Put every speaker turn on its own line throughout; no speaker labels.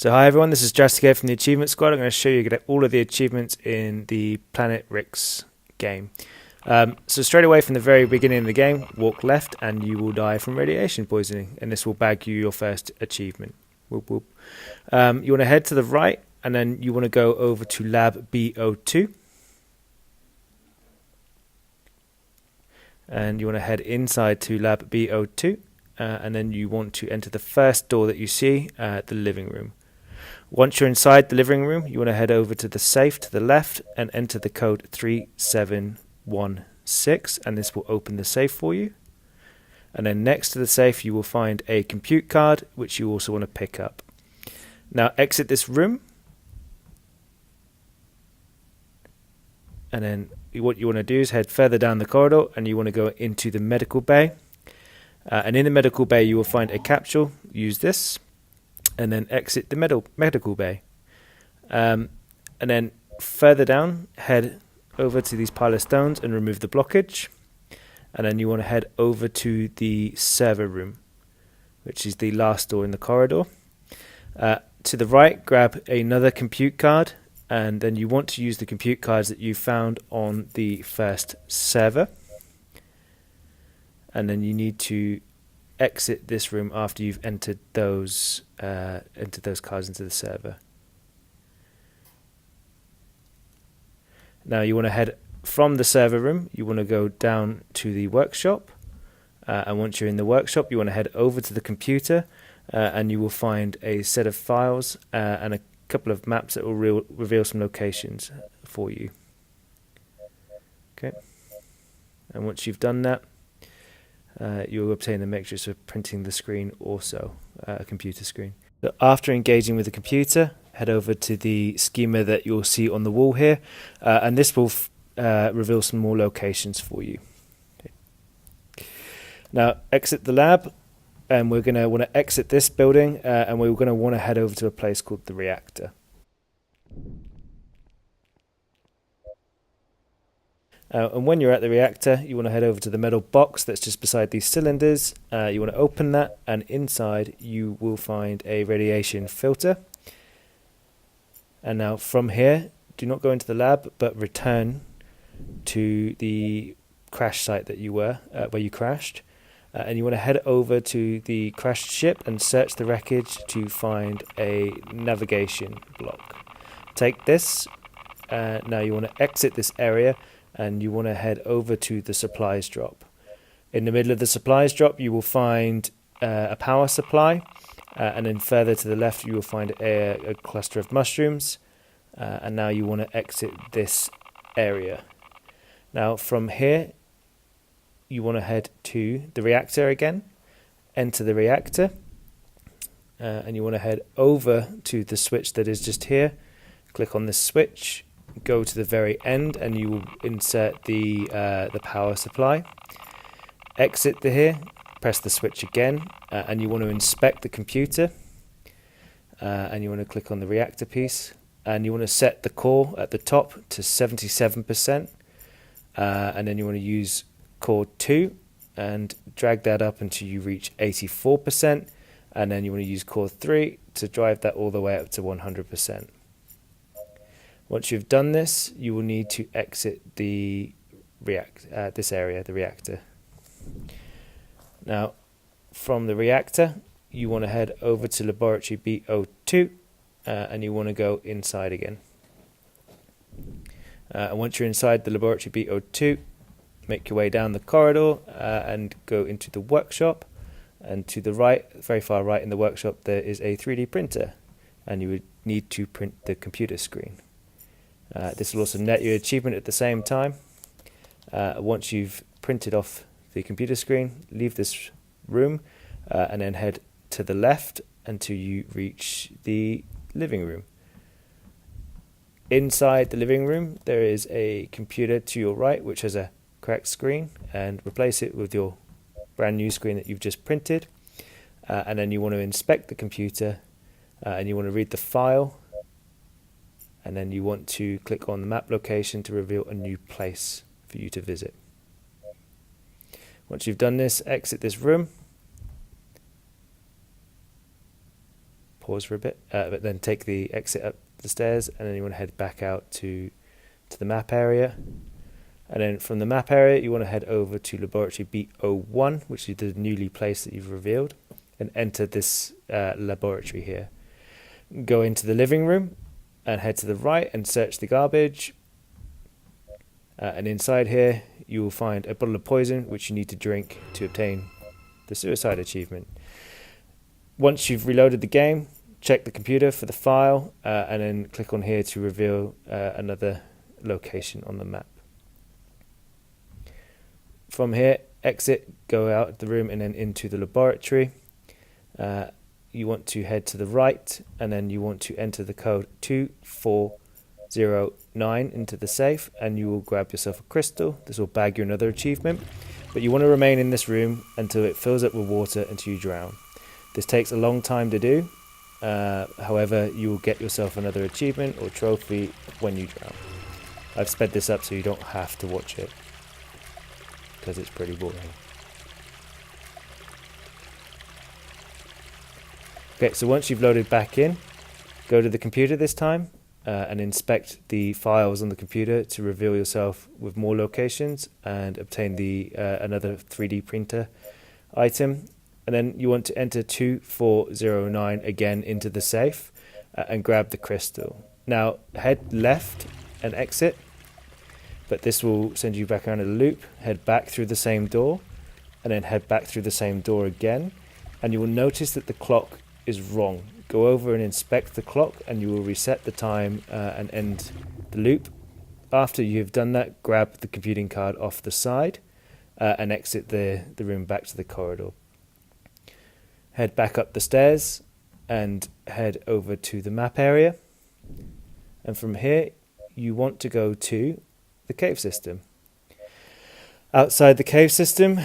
So hi everyone, this is Drastic here from the Achievement Squad. I'm going to show you all of the achievements in the Planet RIX game. So straight away from the very beginning of the game, walk left and you will die from radiation poisoning, and this will bag you your first achievement. Whoop, whoop. You want to head to the right and then you want to go over to Lab B02. And you want to head inside to Lab B02 and then you want to enter the first door that you see, the living room. Once you're inside the living room, you want to head over to the safe to the left and enter the code 3716, and this will open the safe for you. And then next to the safe you will find a compute card, which you also want to pick up. Now exit this room, and then what you want to do is head further down the corridor and you want to go into the medical bay. And in the medical bay you will find a capsule. Use this and then exit the medical bay. And then further down, head over to these pile of stones and remove the blockage. And then you want to head over to the server room, which is the last door in the corridor. To the right, grab another compute card, and then you want to use the compute cards that you found on the first server. And then you need to exit this room after you've entered those cards into the server. Now you want to head from the server room, you want to go down to the workshop, and once you're in the workshop you want to head over to the computer, and you will find a set of files and a couple of maps that will reveal some locations for you. Okay, and once you've done that, you'll obtain the matrix for printing the screen, also a computer screen. So after engaging with the computer, head over to the schema that you'll see on the wall here, and this will reveal some more locations for you. Okay. Now exit the lab, and we're going to want to exit this building, and we're going to want to head over to a place called the Reactor. And when you're at the reactor, you want to head over to the metal box that's just beside these cylinders. You want to open that, and inside you will find a radiation filter. And now from here, do not go into the lab, but return to the crash site that you were, where you crashed. And you want to head over to the crashed ship and search the wreckage to find a navigation block. Take this. Now you want to exit this area, and you want to head over to the supplies drop. In the middle of the supplies drop you will find a power supply, and then further to the left you will find a cluster of mushrooms, and now you want to exit this area. Now from here you want to head to the reactor again, enter the reactor, and you want to head over to the switch that is just here. Click on this switch, go to the very end, and you will insert the power supply. Exit here, press the switch again, and you want to inspect the computer, and you want to click on the reactor piece, and you want to set the core at the top to 77%, and then you want to use core 2 and drag that up until you reach 84%, and then you want to use core 3 to drive that all the way up to 100%. Once you've done this, you will need to exit the this area, the reactor. Now, from the reactor, you want to head over to laboratory B02, and you want to go inside again. And once you're inside the laboratory B02, make your way down the corridor and go into the workshop. And to the right, very far right in the workshop, there is a 3D printer, and you would need to print the computer screen. This will also net your achievement at the same time. Once you've printed off the computer screen, leave this room and then head to the left until you reach the living room. Inside the living room there is a computer to your right which has a correct screen, and replace it with your brand new screen that you've just printed, and then you want to inspect the computer, and you want to read the file, and then you want to click on the map location to reveal a new place for you to visit. Once you've done this, exit this room, pause for a bit, but then take the exit up the stairs, and then you want to head back out to the map area. And then from the map area, you want to head over to laboratory B01, which is the newly place that you've revealed, and enter this laboratory here. Go into the living room and head to the right and search the garbage. And inside here, you will find a bottle of poison, which you need to drink to obtain the suicide achievement. Once you've reloaded the game, check the computer for the file, and then click on here to reveal another location on the map. From here, exit, go out the room and then into the laboratory. You want to head to the right, and then you want to enter the code 2409 into the safe, and you will grab yourself a crystal. This will bag you another achievement, but you want to remain in this room until it fills up with water until you drown. This takes a long time to do. However, you will get yourself another achievement or trophy when you drown. I've sped this up so you don't have to watch it, because it's pretty boring. Okay, so once you've loaded back in, go to the computer this time and inspect the files on the computer to reveal yourself with more locations and obtain the another 3D printer item. And then you want to enter 2409 again into the safe and grab the crystal. Now head left and exit, but this will send you back around a loop. Head back through the same door and then head back through the same door again, and you will notice that the clock is wrong. Go over and inspect the clock and you will reset the time and end the loop. After you've done that, grab the computing card off the side and exit the room back to the corridor. Head back up the stairs and head over to the map area, and from here you want to go to the cave system. Outside the cave system,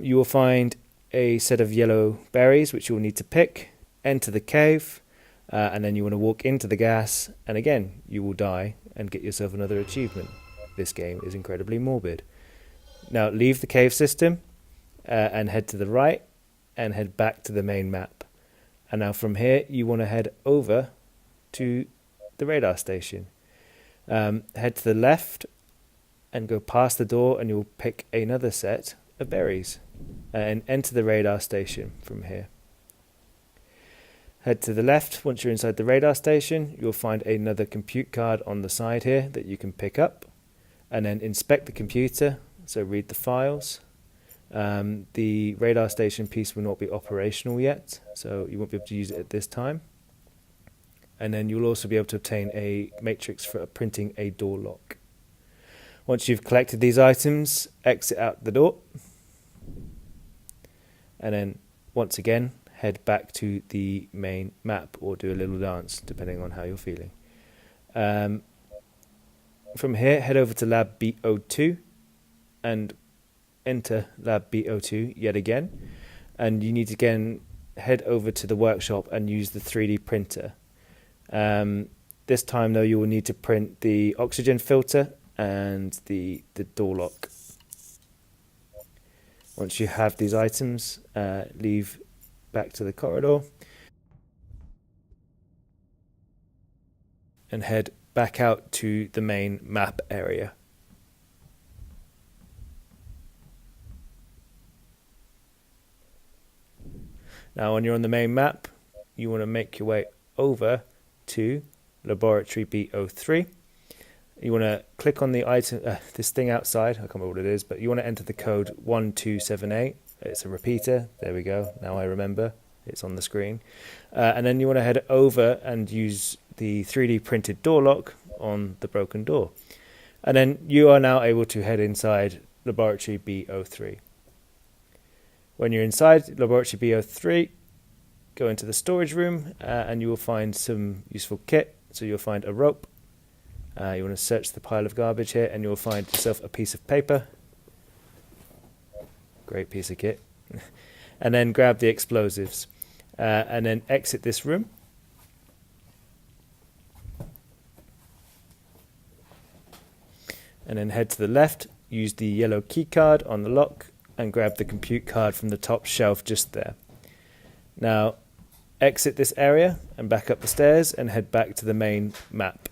you will find a set of yellow berries which you will need to pick. Enter the cave, and then you want to walk into the gas, and again you will die and get yourself another achievement. This game is incredibly morbid. Now leave the cave system and head to the right and head back to the main map. And now from here you want to head over to the radar station. Head to the left and go past the door, and you'll pick another set of berries and enter the radar station from here. Head to the left. Once you're inside the radar station, you'll find another compute card on the side here that you can pick up, and then inspect the computer, so read the files. The radar station piece will not be operational yet, so you won't be able to use it at this time. And then you'll also be able to obtain a matrix for printing a door lock. Once you've collected these items, exit out the door, and then once again head back to the main map or do a little dance depending on how you're feeling. From here, head over to lab B02 and enter lab B02 yet again, and you need to again head over to the workshop and use the 3D printer. This time though, you will need to print the oxygen filter and the door lock. Once you have these items, leave back to the corridor and head back out to the main map area. Now when you're on the main map, you want to make your way over to laboratory B03. You want to click on the item, this thing outside, I can't remember what it is, but you want to enter the code 1278. It's a repeater. There we go. Now I remember. It's on the screen. And then you want to head over and use the 3D printed door lock on the broken door. And then you are now able to head inside laboratory B03. When you're inside laboratory B03, go into the storage room and you will find some useful kit. So you'll find a rope. You want to search the pile of garbage here and you'll find yourself a piece of paper. Great piece of kit. And then grab the explosives and then exit this room. And then head to the left, use the yellow key card on the lock and grab the compute card from the top shelf just there. Now exit this area and back up the stairs and head back to the main map.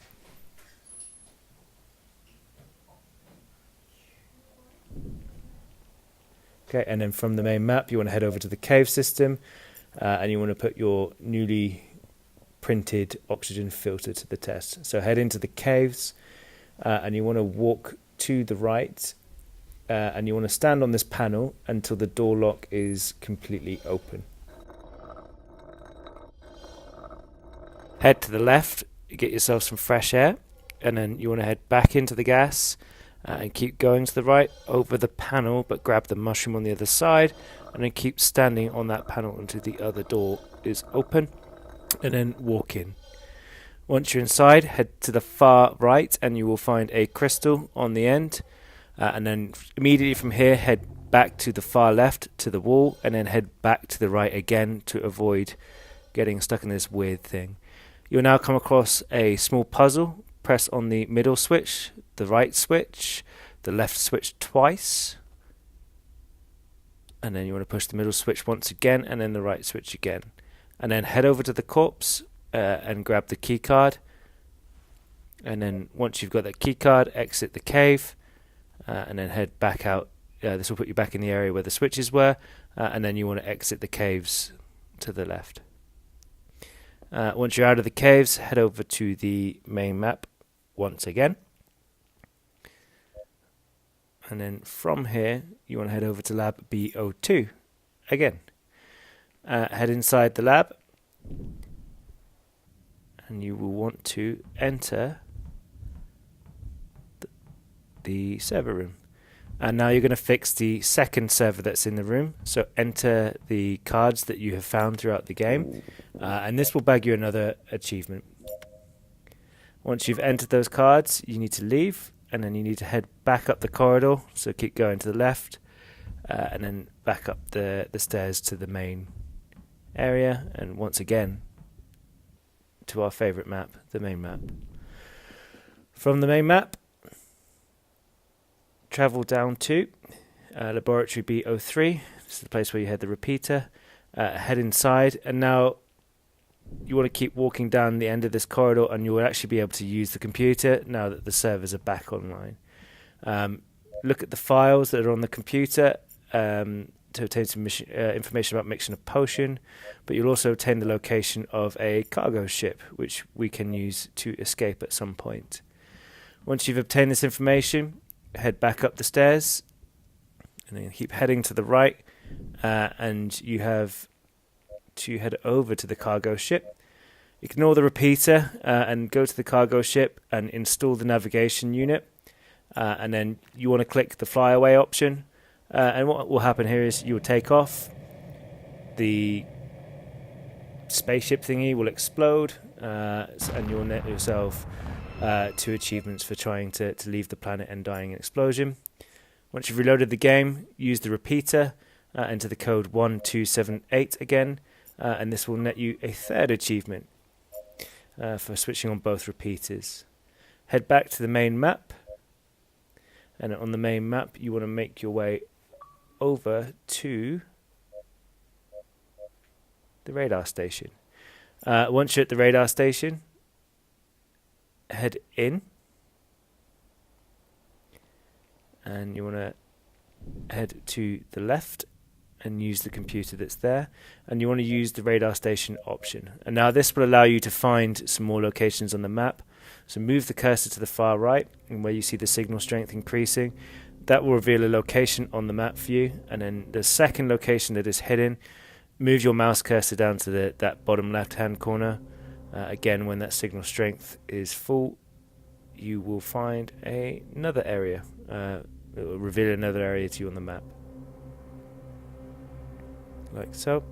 Okay, and then from the main map you want to head over to the cave system, and you want to put your newly printed oxygen filter to the test. So head into the caves, and you want to walk to the right, and you want to stand on this panel until the door lock is completely open. Head to the left, get yourself some fresh air, and then you want to head back into the gas, and keep going to the right over the panel, but grab the mushroom on the other side, and then keep standing on that panel until the other door is open, and then walk in. Once you're inside, head to the far right and you will find a crystal on the end, and then immediately from here head back to the far left to the wall, and then head back to the right again to avoid getting stuck in this weird thing. You'll now come across a small puzzle. Press on the middle switch, the right switch, the left switch twice, and then you want to push the middle switch once again, and then the right switch again, and then head over to the corpse and grab the key card, and then once you've got that key card, exit the cave, and then head back out. This will put you back in the area where the switches were, and then you want to exit the caves to the left. Once you're out of the caves, head over to the main map once again, and then from here you want to head over to lab B02 again. Head inside the lab, and you will want to enter the server room. And now you're going to fix the second server that's in the room. So enter the cards that you have found throughout the game, and this will bag you another achievement. Once you've entered those cards, you need to leave, and then you need to head back up the corridor. So keep going to the left, and then back up the stairs to the main area, and once again to our favourite map, the main map. From the main map, travel down to Laboratory B03. This is the place where you had the repeater. Head inside, and now you want to keep walking down the end of this corridor, and you will actually be able to use the computer now that the servers are back online. Look at the files that are on the computer to obtain some information about mixing a potion, but you'll also obtain the location of a cargo ship, which we can use to escape at some point. Once you've obtained this information, head back up the stairs, and then keep heading to the right, and you have to head over to the cargo ship. Ignore the repeater and go to the cargo ship and install the navigation unit, and then you want to click the flyaway option, and what will happen here is you will take off. The spaceship thingy will explode, and you'll net yourself 2 achievements for trying to leave the planet and dying in explosion. Once you've reloaded the game, use the repeater, enter the code 1278 again, and this will net you a 3rd achievement for switching on both repeaters. Head back to the main map, and on the main map you want to make your way over to the radar station. Once you're at the radar station, head in, and you want to head to the left and use the computer that's there, and you want to use the radar station option. And now this will allow you to find some more locations on the map. So move the cursor to the far right, and where you see the signal strength increasing, that will reveal a location on the map for you. And then the second location that is hidden, move your mouse cursor down to that bottom left hand corner. Again, when that signal strength is full, you will find another area. It will reveal another area to you on the map, like so.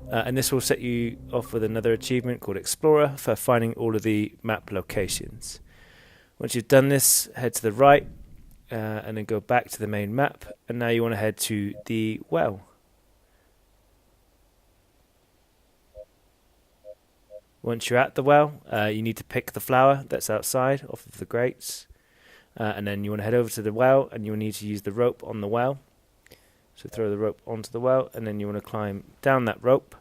And this will set you off with another achievement called Explorer for finding all of the map locations. Once you've done this, head to the right, and then go back to the main map, and now you want to head to the well. Once you're at the well, you need to pick the flower that's outside off of the grates, and then you want to head over to the well, and you will need to use the rope on the well. So throw the rope onto the well, and then you want to climb down that rope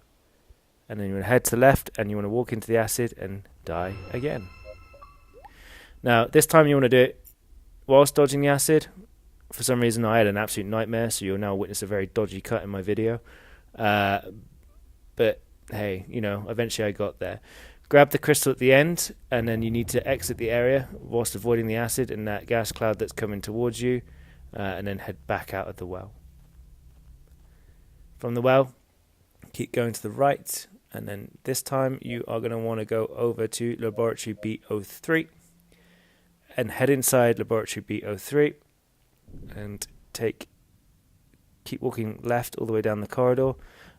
and then you want to head to the left, and you want to walk into the acid and die again. Now, this time you want to do it whilst dodging the acid. For some reason, I had an absolute nightmare, so you'll now witness a very dodgy cut in my video. But hey, you know, eventually I got there. Grab the crystal at the end, and then you need to exit the area whilst avoiding the acid and that gas cloud that's coming towards you, and then head back out of the well. From the well, keep going to the right, and then this time you are going to want to go over to Laboratory B03 and head inside Laboratory B03 and keep walking left all the way down the corridor,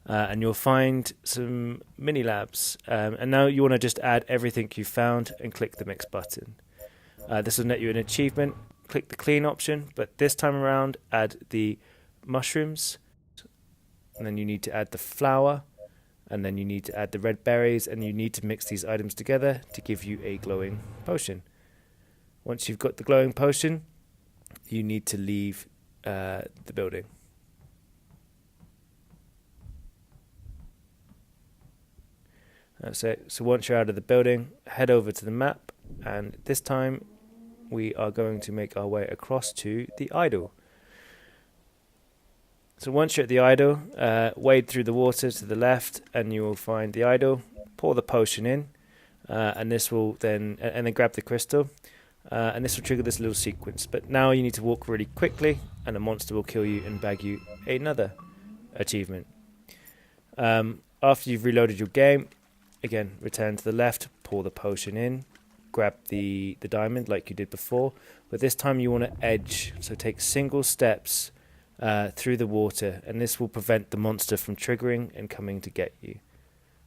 and you'll find some mini labs, and now you want to just add everything you found and click the mix button. This will net you an achievement. Click the clean option, but this time around add the mushrooms, and then you need to add the flour, and then you need to add the red berries, and you need to mix these items together to give you a glowing potion. Once you've got the glowing potion, you need to leave the building. That's it. So once you're out of the building, head over to the map, and this time we are going to make our way across to the idol. So once you're at the idol, wade through the water to the left, and you will find the idol. Pour the potion in, and this will then grab the crystal, and this will trigger this little sequence. But now you need to walk really quickly, and a monster will kill you and bag you another achievement. After you've reloaded your game, again, return to the left, pour the potion in, grab the diamond like you did before, but this time you want to edge, so take single steps through the water, and this will prevent the monster from triggering and coming to get you.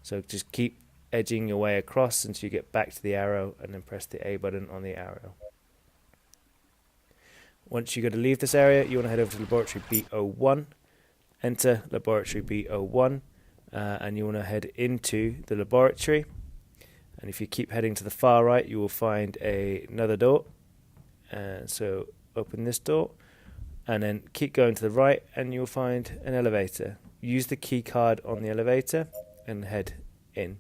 So just keep edging your way across until you get back to the arrow, and then press the A button on the arrow. Once you're going to leave this area, you want to head over to Laboratory B01, enter Laboratory B01, and you want to head into the laboratory, and if you keep heading to the far right, you will find another door, so open this door, and then keep going to the right, and you'll find an elevator. Use the key card on the elevator and head in.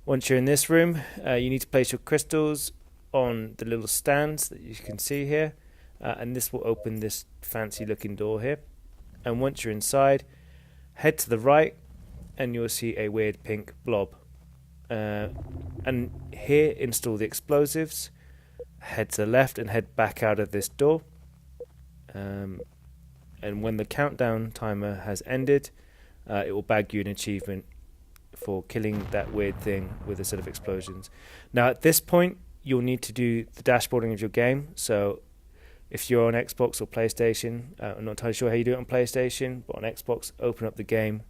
Once you're in this room, you need to place your crystals on the little stands that you can see here, and this will open this fancy looking door here. And once you're inside, head to the right, and you'll see a weird pink blob. And here, install the explosives. Head to the left and head back out of this door. And when the countdown timer has ended, it will bag you an achievement for killing that weird thing with a set of explosions. Now, at this point, you'll need to do the dashboarding of your game. So if you're on Xbox or PlayStation, I'm not entirely sure how you do it on PlayStation, but on Xbox, open up the game,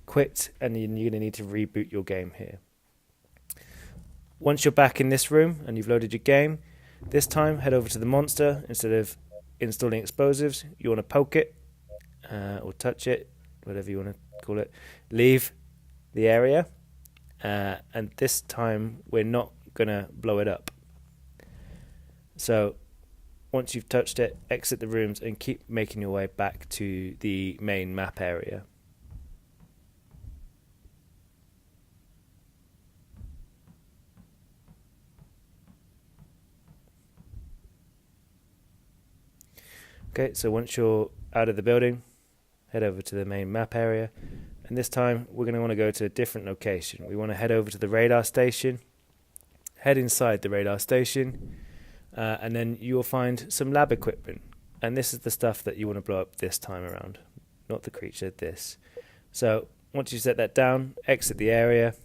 quit, and you're going to need to reboot your game here. Once you're back in this room and you've loaded your game, this time head over to the monster. Instead of installing explosives, you want to poke it or touch it, whatever you want to call it. Leave the area, and this time we're not going to blow it up. So once you've touched it, exit the rooms and keep making your way back to the main map area. Okay, so once you're out of the building, head over to the main map area, and this time we're going to want to go to a different location. We want to head over to the radar station, head inside the radar station, and then you will find some lab equipment, and this is the stuff that you want to blow up this time around, not the creature, this. So once you set that down, exit the area,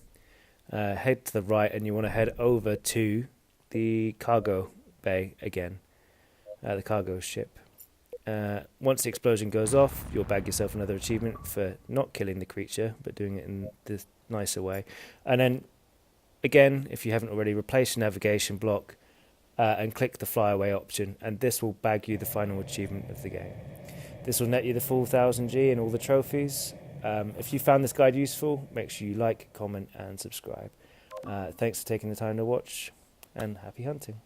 head to the right, and you want to head over to the cargo bay again, the cargo ship. Once the explosion goes off, you'll bag yourself another achievement for not killing the creature, but doing it in this nicer way. And then, again, if you haven't already, replace your navigation block and click the fly away option, and this will bag you the final achievement of the game. This will net you the full 1000G and all the trophies. If you found this guide useful, make sure you like, comment, and subscribe. Thanks for taking the time to watch, and happy hunting.